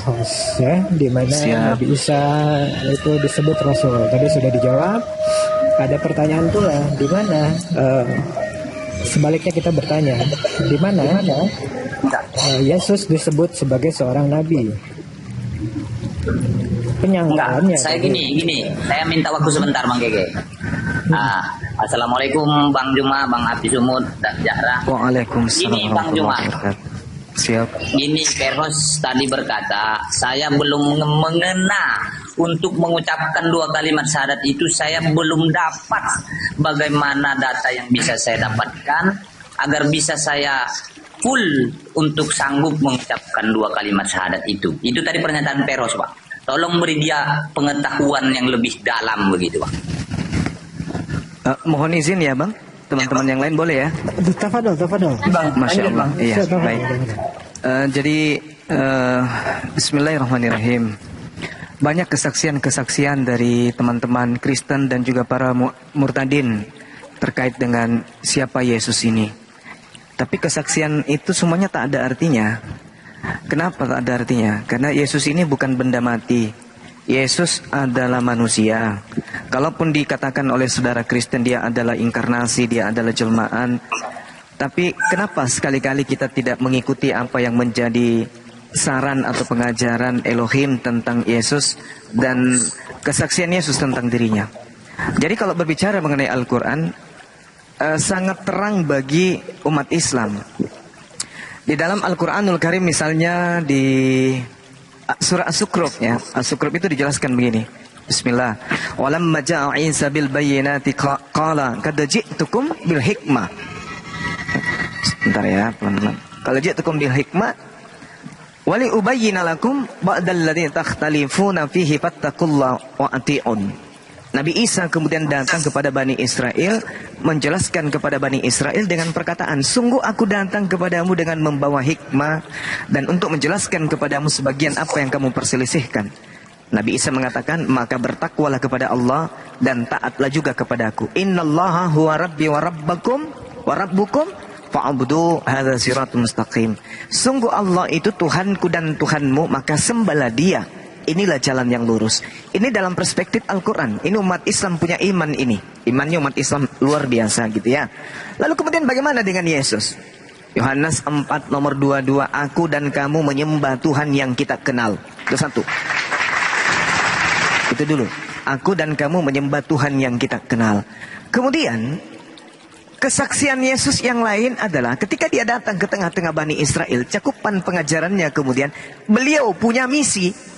Perhos ya, di mana Siap. Nabi Isa itu disebut Rasul. Tadi sudah dijawab. Ada pertanyaan pula, di mana sebaliknya kita bertanya, di mana Yesus disebut sebagai seorang nabi? Penyangkaannya. Enggak, saya gini, saya minta waktu sebentar Bang Gege. Assalamualaikum Bang Juma, Bang Abdi Sumud, dan Zahra. Waalaikumsalam Ini Bang Juma. warahmatullahi wabarakatuh. Siap. Ini Perhos tadi berkata, saya belum mengena untuk mengucapkan 2 kalimat syahadat itu. Saya belum dapat bagaimana data yang bisa saya dapatkan agar bisa saya full untuk sanggup mengucapkan 2 kalimat syahadat itu. Itu tadi pernyataan Perhos, Pak. Tolong beri dia pengetahuan yang lebih dalam begitu, Pak. Mohon izin ya Bang, teman-teman yang lain boleh ya? Tafadol. Masya Allah. Iya, baik. Jadi Bismillahirrahmanirrahim. Banyak kesaksian-kesaksian dari teman-teman Kristen dan juga para murtadin terkait dengan siapa Yesus ini. Tapi kesaksian itu semuanya tak ada artinya. Kenapa tak ada artinya? Karena Yesus ini bukan benda mati. Yesus adalah manusia. Kalaupun dikatakan oleh saudara Kristen dia adalah inkarnasi, dia adalah jelmaan. Tapi kenapa sekali-kali kita tidak mengikuti apa yang menjadi saran atau pengajaran Elohim tentang Yesus dan kesaksian Yesus tentang dirinya? Jadi kalau berbicara mengenai Al-Quran, sangat terang bagi umat Islam. Di dalam Al-Quranul Karim misalnya di surah As-Sukruf ya. As-Sukruf itu dijelaskan begini. Bismillah. Walamma ja'a Isa bil bayyinati qala qad ji'tukum bil hikmah. Sebentar ya, pelan-pelan. Qad ji'tukum bil hikmah wa li ubayyana lakum ba'dal ladzi takhtalifuna fihi fattaqullaha wa ati'un. Nabi Isa kemudian datang kepada Bani Israel, menjelaskan kepada Bani Israel dengan perkataan, sungguh aku datang kepadamu dengan membawa hikmah dan untuk menjelaskan kepadamu sebagian apa yang kamu perselisihkan. Nabi Isa mengatakan, maka bertakwalah kepada Allah dan taatlah juga kepadaku. Innallaha huwa rabbi wa rabbakum wa rabbukum fa'budu hadza siratun mustaqim. Sungguh Allah itu Tuhanku dan Tuhanmu, maka sembahlah Dia. Inilah jalan yang lurus. Ini dalam perspektif Al-Quran. Ini umat Islam punya iman ini. Imannya umat Islam luar biasa gitu ya. Lalu kemudian bagaimana dengan Yesus? Yohanes 4 nomor 22. Aku dan kamu menyembah Tuhan yang kita kenal. Itu satu. Itu dulu. Aku dan kamu menyembah Tuhan yang kita kenal. Kemudian kesaksian Yesus yang lain adalah ketika dia datang ke tengah-tengah Bani Israel. Cakupan pengajarannya kemudian. Beliau punya misi.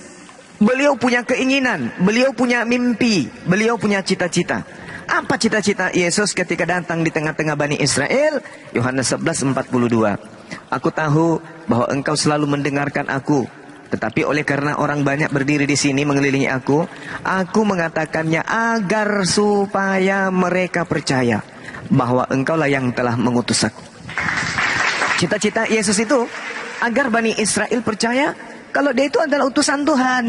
Beliau punya keinginan, beliau punya mimpi, beliau punya cita-cita. Apa cita-cita Yesus ketika datang di tengah-tengah Bani Israel? Yohanes 11:42. Aku tahu bahwa engkau selalu mendengarkan aku, tetapi oleh karena orang banyak berdiri di sini mengelilingi aku mengatakannya agar supaya mereka percaya bahwa engkaulah yang telah mengutus aku. Cita-cita Yesus itu agar Bani Israel percaya kalau dia itu adalah utusan Tuhan.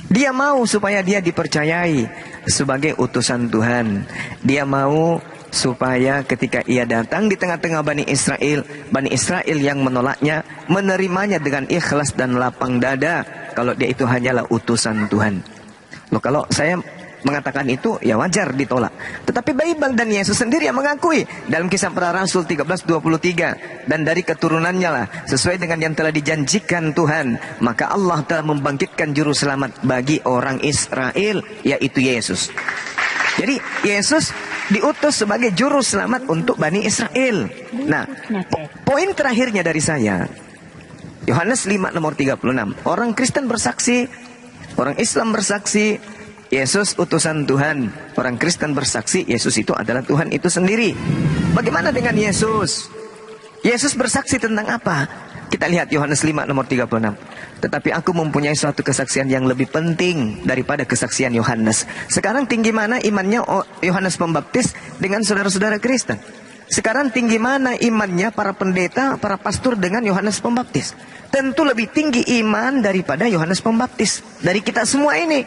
Dia mau supaya dia dipercayai sebagai utusan Tuhan. Dia mau supaya ketika ia datang di tengah-tengah Bani Israel yang menolaknya, menerimanya dengan ikhlas dan lapang dada. Kalau dia itu hanyalah utusan Tuhan. Loh, kalau saya mengatakan itu ya wajar ditolak. Tetapi Bible dan Yesus sendiri yang mengakui dalam Kisah Para Rasul 13:23, dan dari keturunannya lah sesuai dengan yang telah dijanjikan Tuhan, maka Allah telah membangkitkan juru selamat bagi orang Israel, yaitu Yesus. Jadi Yesus diutus sebagai juru selamat untuk Bani Israel. Nah, poin terakhirnya dari saya, Yohanes 5 nomor 36. Orang Kristen bersaksi, orang Islam bersaksi, Yesus utusan Tuhan. Orang Kristen bersaksi, Yesus itu adalah Tuhan itu sendiri. Bagaimana dengan Yesus? Yesus bersaksi tentang apa? Kita lihat Yohanes 5 nomor 36. Tetapi aku mempunyai suatu kesaksian yang lebih penting daripada kesaksian Yohanes. Sekarang tinggi mana imannya Yohanes Pembaptis dengan saudara-saudara Kristen? Sekarang tinggi mana imannya para pendeta, para pastor dengan Yohanes Pembaptis? Tentu lebih tinggi iman daripada Yohanes Pembaptis. Dari kita semua ini.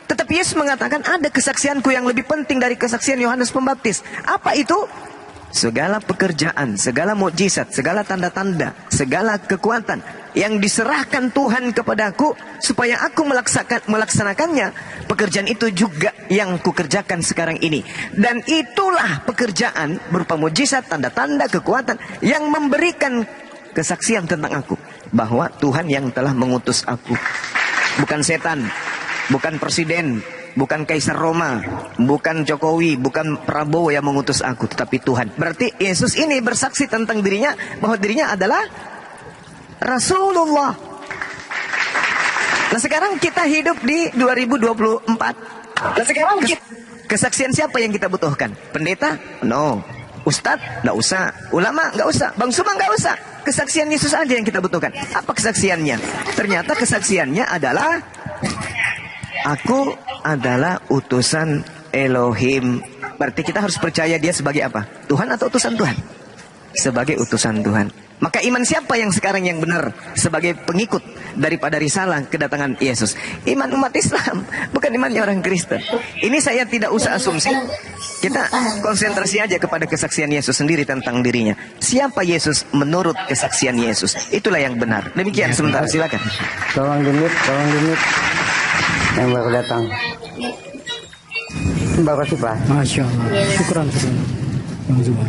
Tetapi Yesus mengatakan ada kesaksianku yang lebih penting dari kesaksian Yohanes Pembaptis. Apa itu? segala pekerjaan, segala mukjizat, segala tanda-tanda, segala kekuatan yang diserahkan Tuhan kepadaku supaya aku melaksanakannya, pekerjaan itu juga yang kukerjakan sekarang ini. Dan itulah pekerjaan berupa mukjizat, tanda-tanda, kekuatan yang memberikan kesaksian tentang aku, bahwa Tuhan yang telah mengutus aku. Bukan setan, bukan presiden, bukan Kaisar Roma, bukan Jokowi, bukan Prabowo yang mengutus aku, tetapi Tuhan. Berarti Yesus ini bersaksi tentang dirinya bahwa dirinya adalah Rasulullah. Nah sekarang kita hidup di 2024. Nah sekarang kesaksian siapa yang kita butuhkan? Pendeta? No. Ustadz? Nggak usah. Ulama? Nggak usah. Bang Suma? Nggak usah. Kesaksian Yesus aja yang kita butuhkan. Apa kesaksiannya? Ternyata kesaksiannya adalah aku adalah utusan Elohim. Berarti kita harus percaya dia sebagai apa? Tuhan atau utusan Tuhan? Sebagai utusan Tuhan. Maka iman siapa yang sekarang yang benar sebagai pengikut daripada risalah kedatangan Yesus? Iman umat Islam, bukan imannya orang Kristen. Ini saya tidak usah asumsi. Kita konsentrasi aja kepada kesaksian Yesus sendiri tentang dirinya. Siapa Yesus menurut kesaksian Yesus? Itulah yang benar. Demikian sementara, silakan. Tolong dimit yang baru datang. Mbak Kosipa. Masya Allah. Syukran. Bang Zuma.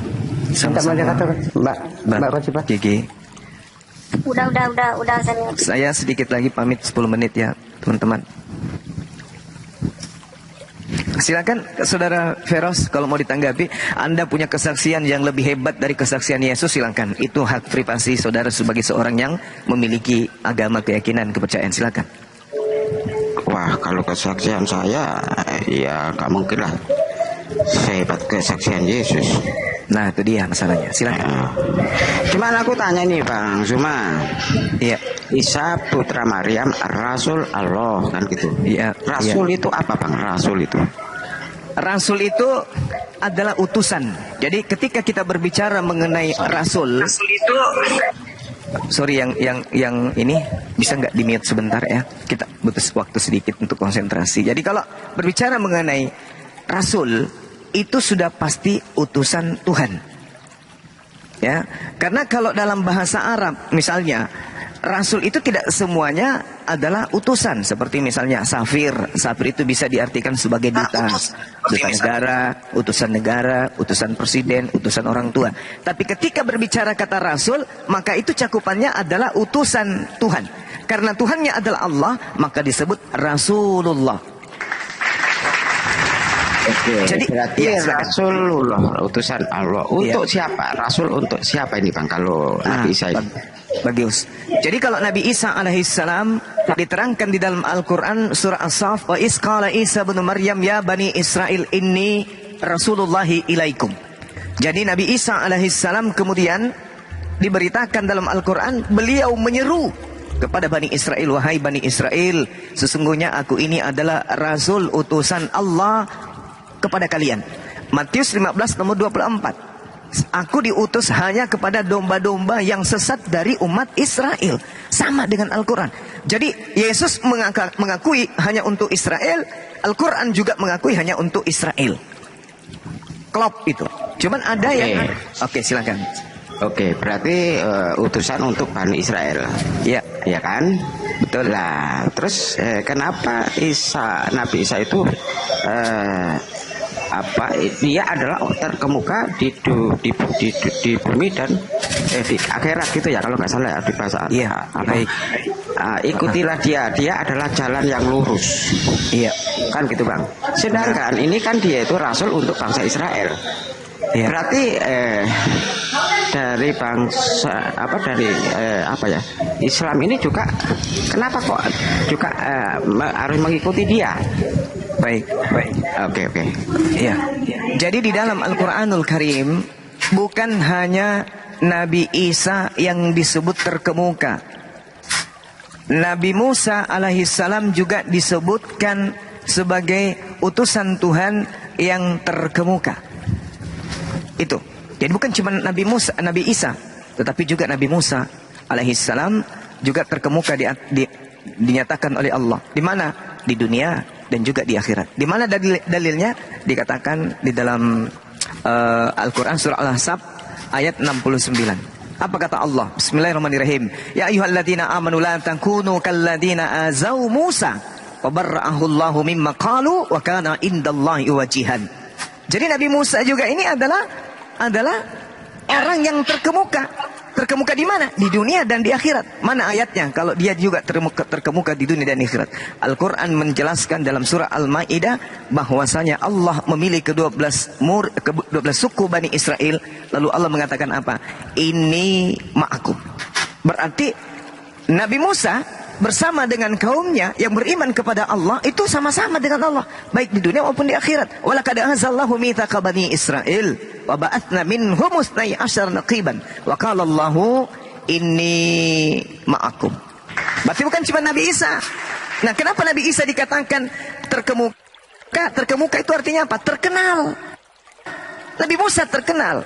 Minta moderator, Mbak Kosipa. Gigi. Udah Saya sedikit lagi pamit 10 menit ya, teman-teman. Silakan Saudara Feros, kalau mau ditanggapi, Anda punya kesaksian yang lebih hebat dari kesaksian Yesus, silakan. Itu hak privasi saudara sebagai seorang yang memiliki agama, keyakinan, kepercayaan. Silakan. Wah, kalau kesaksian saya, ya nggak mungkin lah sehebat kesaksian Yesus. Nah, itu dia masalahnya. Silakan. Cuman aku tanya nih Bang Zuma. Iya. Isa putra Maryam Rasul Allah, kan gitu. Iya. Rasul itu apa Bang? Rasul itu? Rasul itu adalah utusan. Jadi ketika kita berbicara mengenai Rasul itu, sorry yang ini bisa nggak di-mute sebentar ya? Kita butuh waktu sedikit untuk konsentrasi. Jadi kalau berbicara mengenai Rasul, itu sudah pasti utusan Tuhan. Ya, karena kalau dalam bahasa Arab misalnya, Rasul itu tidak semuanya adalah utusan. Seperti misalnya Safir. Safir itu bisa diartikan sebagai duta. Duta negara, utusan presiden, utusan orang tua. Tapi ketika berbicara kata Rasul, maka itu cakupannya adalah utusan Tuhan. Karena Tuhannya adalah Allah, maka disebut Rasulullah. Oke, jadi berarti ya, Rasulullah, utusan Allah. Untuk siapa? Rasul untuk siapa ini Bang? Kalau Nabi Isa ini? Bagus. Jadi kalau Nabi Isa alaihissalam diterangkan di dalam Al-Quran surah As-Saff, wa isqala Isa bin Maryam ya bani Israel inni Rasulullahi ilaikum. Jadi Nabi Isa alaihissalam kemudian diberitakan dalam Al-Quran, beliau menyeru kepada Bani Israel, wahai Bani Israel, sesungguhnya aku ini adalah Rasul utusan Allah kepada kalian. Matius 15 nomor 24. Aku diutus hanya kepada domba-domba yang sesat dari umat Israel. Sama dengan Al-Quran. Jadi Yesus mengakui hanya untuk Israel, Al-Quran juga mengakui hanya untuk Israel. Klop itu. Cuman ada yang Oke, silakan. Oke, berarti utusan untuk Bani Israel. Ya, ya kan? Betul lah. Terus kenapa Nabi Isa itu dia adalah terkemuka di bumi dan di akhirat gitu ya, kalau nggak salah ya di bahasa. Iya. Baik. Ikutilah dia adalah jalan yang lurus. Iya. Kan gitu Bang. Sedangkan ini kan dia itu rasul untuk bangsa Israel. Iya. Berarti dari bangsa Islam ini juga kenapa kok juga harus mengikuti dia? Baik. Oke. Ya. Jadi di dalam Al-Quranul Karim bukan hanya Nabi Isa yang disebut terkemuka. Nabi Musa alaihissalam juga disebutkan sebagai utusan Tuhan yang terkemuka. Itu. Jadi bukan cuma Nabi Isa, tetapi juga Nabi Musa alaihissalam juga terkemuka dinyatakan oleh Allah. Di mana? Di dunia dan juga di akhirat. Di mana dalilnya? Dikatakan di dalam Al-Quran surah Al-Ahzab ayat 69. Apa kata Allah? Bismillahirrahmanirrahim. Ya ayyuhalladzina amanu la takunu kalladzina azau Musa wa barra'ahu Allahu mimma qalu wa kana indallahi wajihan. Jadi Nabi Musa juga ini adalah orang yang terkemuka. Terkemuka di mana? Di dunia dan di akhirat. Mana ayatnya? Kalau dia juga terkemuka di dunia dan di akhirat. Al-Quran menjelaskan dalam surah Al-Ma'idah bahwasanya Allah memilih ke-12 suku Bani Israel. Lalu Allah mengatakan apa? Ini ma'akum. Berarti Nabi Musa bersama dengan kaumnya yang beriman kepada Allah itu sama-sama dengan Allah, baik di dunia maupun di akhirat. Walaqad anzalallahu mitsaqa bani Israil wa ba'atsna minhum 12 naqiban wa qala Allahu inni ma'akum. Berarti bukan cuma Nabi Isa. Nah, kenapa Nabi Isa dikatakan terkemuka? Terkemuka itu artinya apa? Terkenal. Nabi Musa terkenal.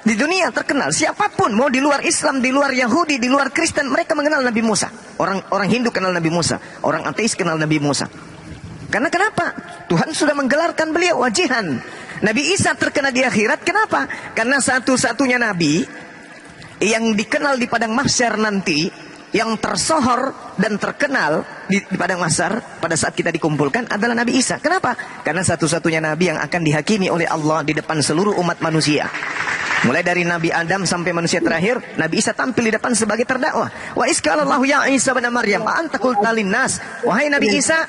Di dunia terkenal, siapapun mau di luar Islam, di luar Yahudi, di luar Kristen, mereka mengenal Nabi Musa. Orang Hindu kenal Nabi Musa, orang ateis kenal Nabi Musa. Karena kenapa? Tuhan sudah menggelarkan beliau wajihan. Nabi Isa terkenal di akhirat, kenapa? Karena satu-satunya nabi yang dikenal di padang mahsyar nanti, yang tersohor dan terkenal di padang mahsyar pada saat kita dikumpulkan adalah Nabi Isa. Kenapa? Karena satu-satunya nabi yang akan dihakimi oleh Allah di depan seluruh umat manusia. Mulai dari Nabi Adam sampai manusia terakhir, Nabi Isa tampil di depan sebagai terdakwa. Wa isqalallahu ya Isa bin Maryam, anta qulta linnas. Wahai Nabi Isa,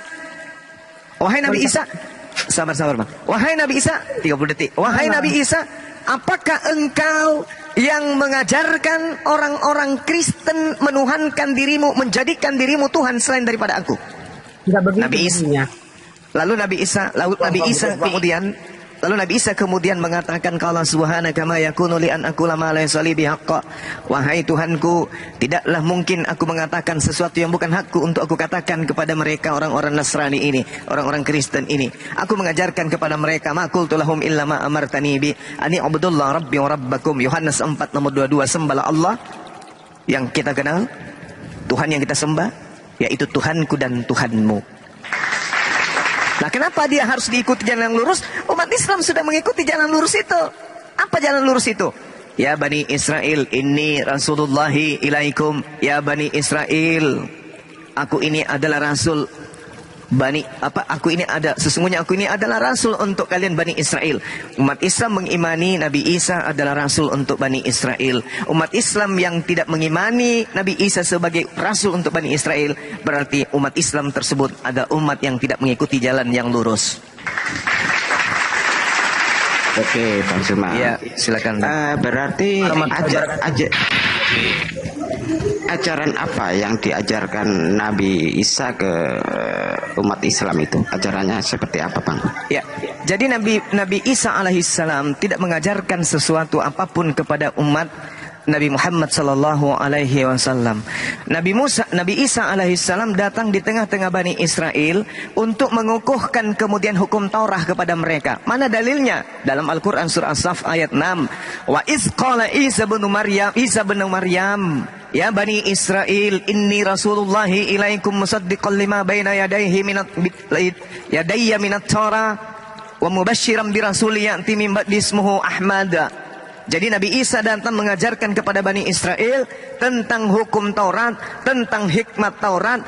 sabar Bang. Wahai Nabi Isa, 30 detik. Wahai Nabi Isa, apakah engkau yang mengajarkan orang-orang Kristen menuhankan dirimu, menjadikan dirimu Tuhan selain daripada aku? Nabi Isa. Lalu Nabi Isa kemudian mengatakan, qala subhanaka ma yakunu li an aqula ma laysa li bihaqqa. Wahai Tuhanku, tidaklah mungkin aku mengatakan sesuatu yang bukan hakku untuk aku katakan kepada mereka orang-orang Nasrani ini, orang-orang Kristen ini. Aku mengajarkan kepada mereka, ma qultu lahum illa ma amartani bi ani abdullah rabbi wa rabbakum. Yohanes 4 nomor 22. Sembahlah Allah yang kita kenal, Tuhan yang kita sembah, yaitu Tuhanku dan Tuhanmu. Nah, kenapa dia harus diikuti jalan yang lurus? Umat Islam sudah mengikuti jalan lurus itu. Apa jalan lurus itu? Ya Bani Israel, inni Rasulullahi ilaikum. Ya Bani Israel, aku ini adalah Rasul. Sesungguhnya aku ini adalah Rasul untuk kalian Bani Israel. Umat Islam mengimani Nabi Isa adalah Rasul untuk Bani Israel. Umat Islam yang tidak mengimani Nabi Isa sebagai Rasul untuk Bani Israel, berarti umat Islam tersebut ada umat yang tidak mengikuti jalan yang lurus. Oke, Bang Suma. Ya, silakan. Berarti ajaran apa yang diajarkan Nabi Isa ke umat Islam itu? Ajarannya seperti apa, Bang? Ya, jadi Nabi Isa alaihissalam tidak mengajarkan sesuatu apapun kepada umat Nabi Muhammad sallallahu alaihi wasallam. Nabi Isa alaihissalam datang di tengah-tengah Bani Israel untuk mengukuhkan kemudian hukum Taurat kepada mereka. Mana dalilnya? Dalam Al-Quran surah As-Saff ayat 6. Wa iz qala Isa bin Maryam, ya Bani Israel, inni Rasulullahi ilaikum musaddiqan lima baina yadayhi minat Taurat wa mubasysyiran bi rasulin ya'ti min ba'di ismuhu Ahmad. Jadi Nabi Isa datang mengajarkan kepada Bani Israel tentang hukum Taurat, tentang hikmat Taurat,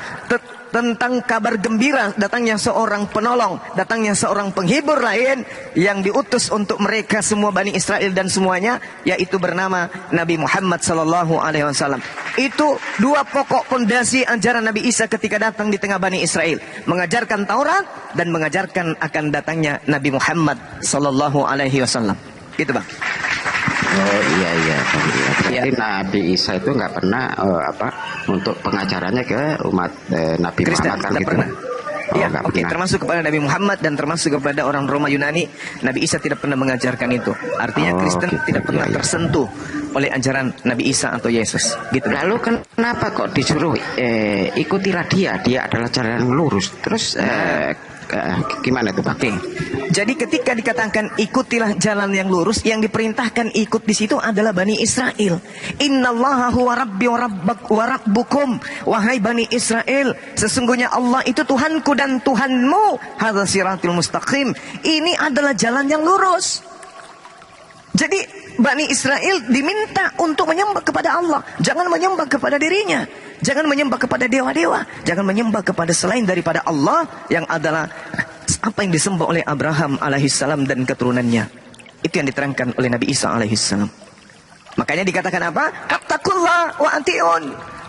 tentang kabar gembira datangnya seorang penolong, datangnya seorang penghibur lain yang diutus untuk mereka semua Bani Israel dan semuanya, yaitu bernama Nabi Muhammad sallallahu alaihi wasallam. Itu dua pokok pondasi ajaran Nabi Isa ketika datang di tengah Bani Israel, mengajarkan Taurat dan mengajarkan akan datangnya Nabi Muhammad sallallahu alaihi wasallam. Gitu, Bang. Oh iya. Berarti Nabi Isa itu nggak pernah untuk pengajarannya ke umat Nabi Kristen, Muhammad kan gitu. Pernah. Ya, Oke, termasuk kepada Nabi Muhammad dan termasuk kepada orang Roma Yunani, Nabi Isa tidak pernah mengajarkan itu. Artinya Kristen tidak pernah tersentuh oleh ajaran Nabi Isa atau Yesus. Gitu. Lalu kenapa kok disuruh ikutilah dia adalah jalan yang lurus. Terus gimana itu, Pak? Oke. Jadi ketika dikatakan ikutilah jalan yang lurus, yang diperintahkan ikut di situ adalah Bani Israel. Innallaha huwa rabbi wa rabbukum. Wahai Bani Israel, sesungguhnya Allah itu Tuhanku dan Tuhanmu. Hadzal siratul mustaqim. Ini adalah jalan yang lurus. Jadi Bani Israel diminta untuk menyembah kepada Allah. Jangan menyembah kepada dirinya. Jangan menyembah kepada dewa-dewa. Jangan menyembah kepada selain daripada Allah, yang adalah apa yang disembah oleh Abraham alaihissalam dan keturunannya. Itu yang diterangkan oleh Nabi Isa alaihissalam. Makanya dikatakan apa? Fattakullah wa ati'un.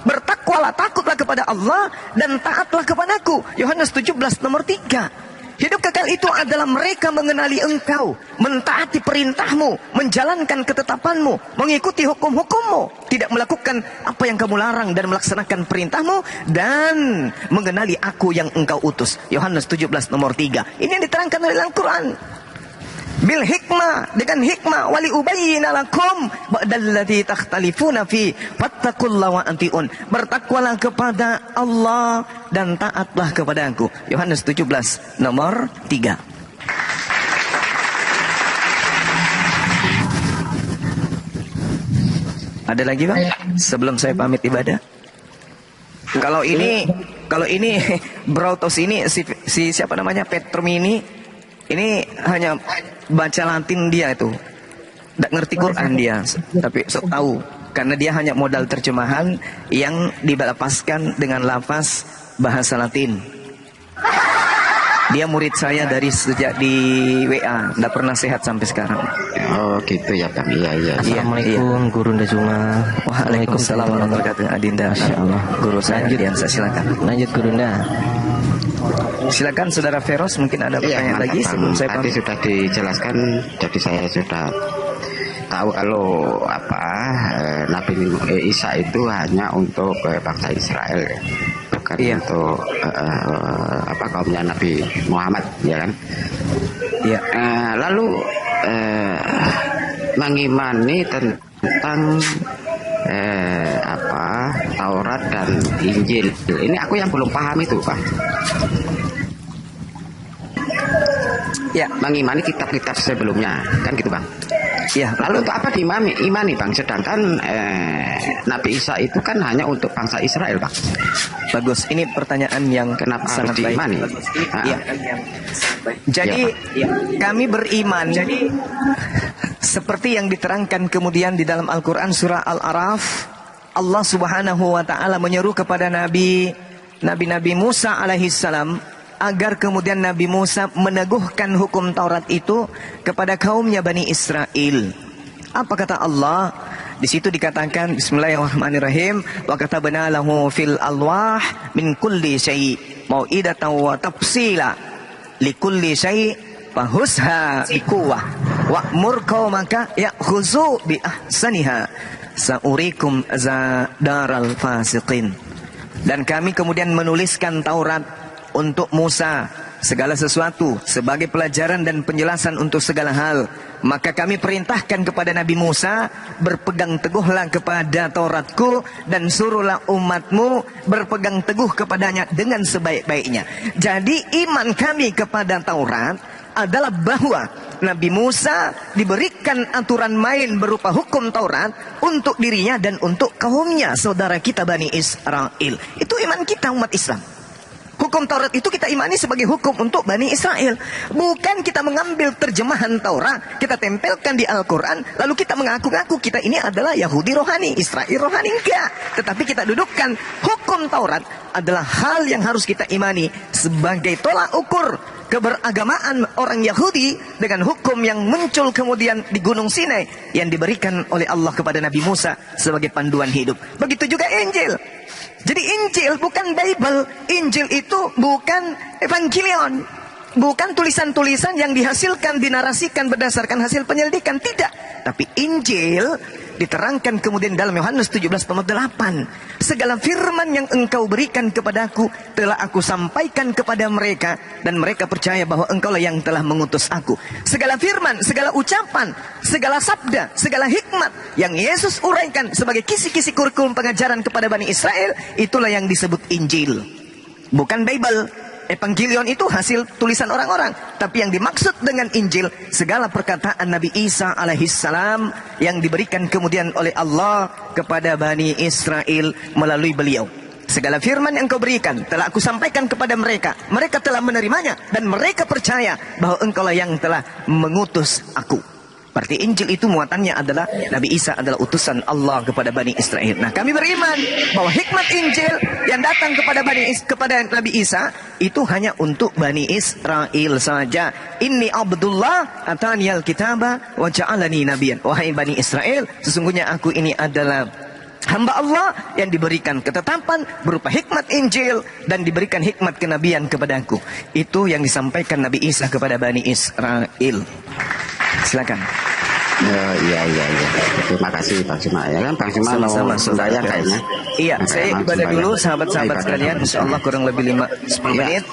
Bertakwalah, takutlah kepada Allah dan taatlah kepadaku. Yohanes 17 nomor 3. Hidup kekal itu adalah mereka mengenali engkau, mentaati perintahmu, menjalankan ketetapanmu, mengikuti hukum-hukummu, tidak melakukan apa yang kamu larang dan melaksanakan perintahmu, dan mengenali aku yang engkau utus. Yohanes 17 nomor 3. Ini yang diterangkan oleh Al-Quran. Bil hikmah, dengan hikmah, wali ubayyina lakum ba'dalladzi takhtalifuna fi fattaqullaha wa antiun. Bertakwalah kepada Allah dan taatlah kepadaku. Yohanes 17 nomor 3. Ada lagi, Bang? Sebelum saya pamit ibadah. Kalau ini Brautos ini si siapa namanya, Petrum ini hanya baca Latin dia itu, tidak ngerti Quran dia, tapi sok tahu karena dia hanya modal terjemahan yang dilepaskan dengan lafaz bahasa Latin. Dia murid saya dari sejak di WA, tidak pernah sehat sampai sekarang. Oh gitu ya Bang. Iya. Assalamualaikum Guru Ndajuma. Waalaikumsalam warahmatullahi wabarakatuh. Adinda, Allah, guru saya Diansa, silakan. Lanjut Guru Nda. Silakan Saudara Feros, mungkin ada pertanyaan lagi sebelum saya tadi pamit. sudah dijelaskan, jadi saya sudah tahu kalau Nabi Isa itu hanya untuk bangsa Israel, bukan untuk kaumnya Nabi Muhammad, ya kan? Iya. Lalu mengimani tentang Taurat dan Injil, ini aku yang belum paham itu, Pak. Ya, Mengimani kitab-kitab sebelumnya, kan gitu, Bang. ya. Lalu untuk apa diimani, Bang? Sedangkan Nabi Isa itu kan hanya untuk bangsa Israel, Bang. Bagus. Ini pertanyaan yang Kenapa sangat harus baik. diimani? Iya. Jadi kami beriman. Seperti yang diterangkan kemudian di dalam Al-Quran surah Al-A'raf, Allah Subhanahu wa taala menyeru kepada Nabi Musa alaihissalam agar kemudian Nabi Musa meneguhkan hukum Taurat itu kepada kaumnya Bani Israel. Apa kata Allah? Di situ dikatakan Bismillahirrahmanirrahim, wa katabna lahu fil alwah min kulli syai' mau'idatan wa tafsila likulli syai' fahusha biquwwah wa'mur qaumaka ya'khuzu bi ahsaniha sa'urikum daral fasiqin. Dan kami kemudian menuliskan Taurat untuk Musa, segala sesuatu sebagai pelajaran dan penjelasan untuk segala hal. Maka kami perintahkan kepada Nabi Musa, berpegang teguhlah kepada Tauratku dan suruhlah umatmu berpegang teguh kepadanya dengan sebaik-baiknya. Jadi iman kami kepada Taurat adalah bahwa Nabi Musa diberikan aturan main berupa hukum Taurat untuk dirinya dan untuk kaumnya, saudara kita Bani Israel. Itu iman kita umat Islam. Hukum Taurat itu kita imani sebagai hukum untuk Bani Israel. Bukan kita mengambil terjemahan Taurat, kita tempelkan di Al-Quran, lalu kita mengaku-ngaku kita ini adalah Yahudi rohani, Israel rohani. Enggak. Tetapi kita dudukkan hukum Taurat adalah hal yang harus kita imani sebagai tolak ukur keberagamaan orang Yahudi dengan hukum yang muncul kemudian di Gunung Sinai yang diberikan oleh Allah kepada Nabi Musa sebagai panduan hidup. Begitu juga Injil. Jadi Injil bukan Bible. Injil itu bukan Evangelion, bukan tulisan-tulisan yang dihasilkan, dinarasikan berdasarkan hasil penyelidikan. Tidak. Tapi Injil diterangkan kemudian dalam Yohanes 17 nomor 8. Segala firman yang engkau berikan kepadaku telah aku sampaikan kepada mereka, dan mereka percaya bahwa engkaulah yang telah mengutus aku. Segala firman, segala ucapan, segala sabda, segala hikmat yang Yesus uraikan sebagai kisi-kisi kurikulum pengajaran kepada Bani Israel, itulah yang disebut Injil. Bukan Bible. Evangelion itu hasil tulisan orang-orang. Tapi yang dimaksud dengan Injil, segala perkataan Nabi Isa alaihissalam yang diberikan kemudian oleh Allah kepada Bani Israel melalui beliau. Segala firman yang kau berikan telah aku sampaikan kepada mereka. Mereka telah menerimanya dan mereka percaya bahwa engkaulah yang telah mengutus aku. Berarti Injil itu muatannya adalah Nabi Isa adalah utusan Allah kepada Bani Israel. Nah, kami beriman bahwa hikmat Injil yang datang kepada kepada Nabi Isa itu hanya untuk Bani Israel saja. Inni Abdullah ataniyal kitaba wa ja'alani nabiyan. Wahai Bani Israel, sesungguhnya aku ini adalah hamba Allah yang diberikan ketetapan berupa hikmat Injil dan diberikan hikmat kenabian kepadaku. Itu yang disampaikan Nabi Isa kepada Bani Israel. Silakan. Iya. Terima kasih Bang Suma. Ya kan Bang Suma Sama-sama, mau sembahyang kayaknya. Iya, Nah, saya Bang ibadah sembahyang. dulu sahabat-sahabat Ibadah sekalian. dulu. Insyaallah kurang lebih 5-10 Iya. menit.